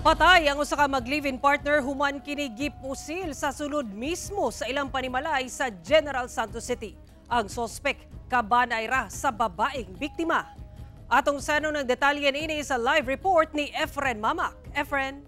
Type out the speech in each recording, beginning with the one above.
Patay ang usa ka mag-live-in partner human kini gipusil sa sulod mismo sa ilang panimalay sa General Santos City. Ang sospek kabanay ra sa babaeng biktima. Atong sano ng detalye ini sa live report ni Efren Mamak. Efren.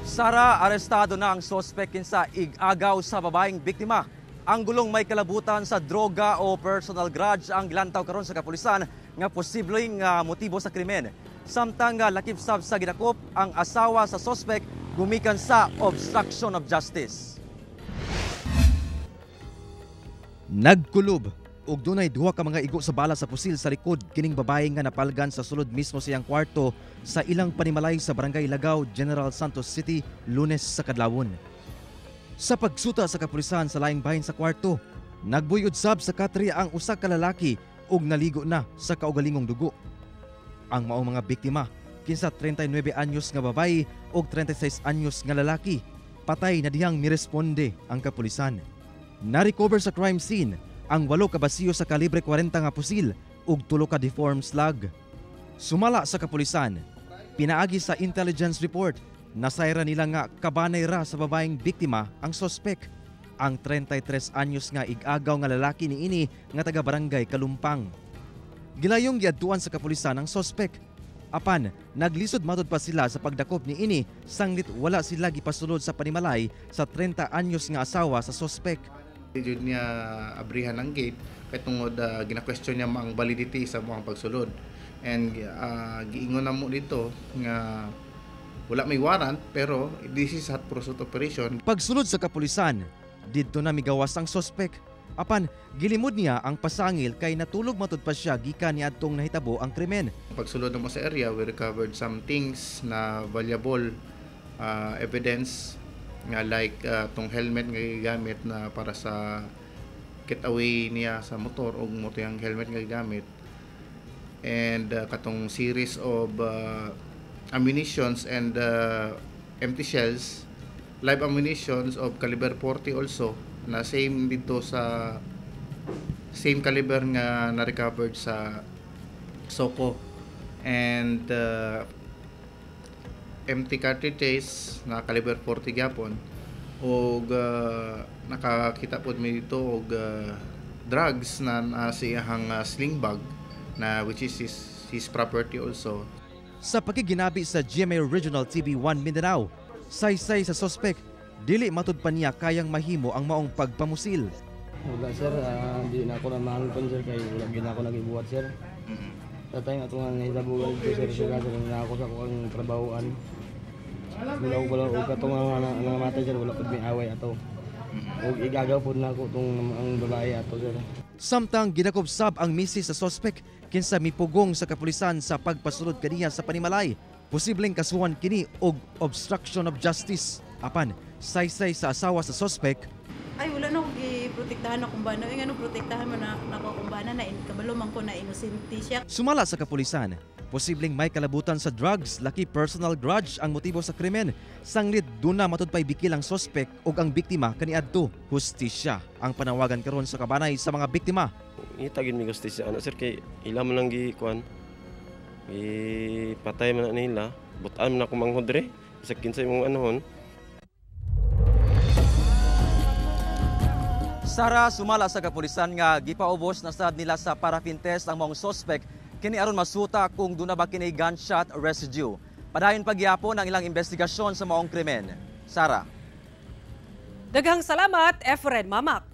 Sara, arestado na ang sospek kinsa ig-agaw sa babaeng biktima. Ang gulong may kalabutan sa droga o personal grudge ang gilantaw karon sa kapulisan nga posibleng motibo sa krimen. Samtang lakip sab sa gidakop ang asawa sa sospek gumikan sa obstruction of justice. Nagkulob ug dunay duha ka mga igo sa bala sa pusil sa likod kining babae nga napalgan sa sulod mismo sa iyang kwarto sa ilang panimalay sa Barangay Lagaw, General Santos City, Lunes sa kadlawon. Sa pagsuta sa kapulisan sa laing bahin sa kwarto, nagbuyod sab sa katri ang usa ka lalaki ug naligo na sa kaugalingong dugo. Ang maong mga biktima, kinsa 39 anyos nga babae ug 36 anyos nga lalaki, patay na dihang miresponde ang kapulisan. Na-recover sa crime scene ang 8 ka basiyo sa kalibre 40 nga pusil ug 3 ka deformed slug. Sumala sa kapulisan, pinaagi sa intelligence report, nasayra nila nga kabanay ra sa babaeng biktima ang sospek, ang 33 anyos nga ig-agaw nga lalaki niini nga taga Barangay Kalumpang. Gilayong giadtuan sa kapulisan ang sospek. Apan, naglisod matud pa sila sa pagdakop niini sanglit wala sila gipasulod sa panimalay sa 30 anyos nga asawa sa sospek. Jud niya abrihan ang gate kay tungod gina-question niya ang validity sa mga pagsulod. And giingon na mo dito nga wala may warrant pero this is hot pursuit operation. Pagsulod sa kapulisan, didto na migawas ang sospek. Apan gilimod niya ang pasangil kay natulog matud pa siya gikan niadtong nahitabo ang krimen. Pagsulod mo sa area, we recovered some things na valuable evidence nga like tong helmet nga gigamit na para sa getaway niya sa motor o moto yung helmet nga gigamit. And katong series of ammunitions and empty shells, live ammunitions of caliber 40 also na same dito sa same caliber nga na-recovered sa Soko, and empty cartridges na caliber 40 gyapon og nakakita pod mi dito og drugs na sa iyang sling bag na which is his property also. Sa pagiginabi sa GMA Regional TV1 Mindanao, saysay sa sospek, dili matud pa niya kayang mahimo ang maong pagpamusil. Wala sir, di na ako na mahalupon sir kay lagi na ako nagibuhat sir. Tatay nga ito nga nahisabugan dito sir na ako sa akong trabahoan. Wala og katong nga matay sir, wala pud may away ato. Og igagaw pud na ako tong ang babae ato sir. Samtang gidakop sab ang misis sa sospek kinsa mipugong sa kapulisan sa pagpasulod kaniya sa panimalay, posibleng kasuhan kini og obstruction of justice. Apan saysay sa asawa sa sospek, ay wala na akong giprotektahan na kumbana. Ay nga protektahan mo na ako kumbana na kabalo man ko na inosente siya. Sumala sa kapulisan, posibleng may kalabutan sa drugs, laki personal grudge ang motibo sa krimen. Sanglit duna matud pay bikil ang sospek ug ang biktima kaniadto hustisya ang panawagan karon sa kabanay sa mga biktima. Itagin mi hustisya ana sir kay ila man lang gi kuan. Patay man na nila, butan man ako manghudre sa kinsa imong anhon. Sara, sumala sa kapulisan nga gipaubos na sad nila sa paraffin test ang mga sospek kini aron masuta kung duna ba kini gunshot residue. Padayon pagyapon ang ilang investigasyon sa maong krimen. Sara. Daghang salamat, Efren Mamak.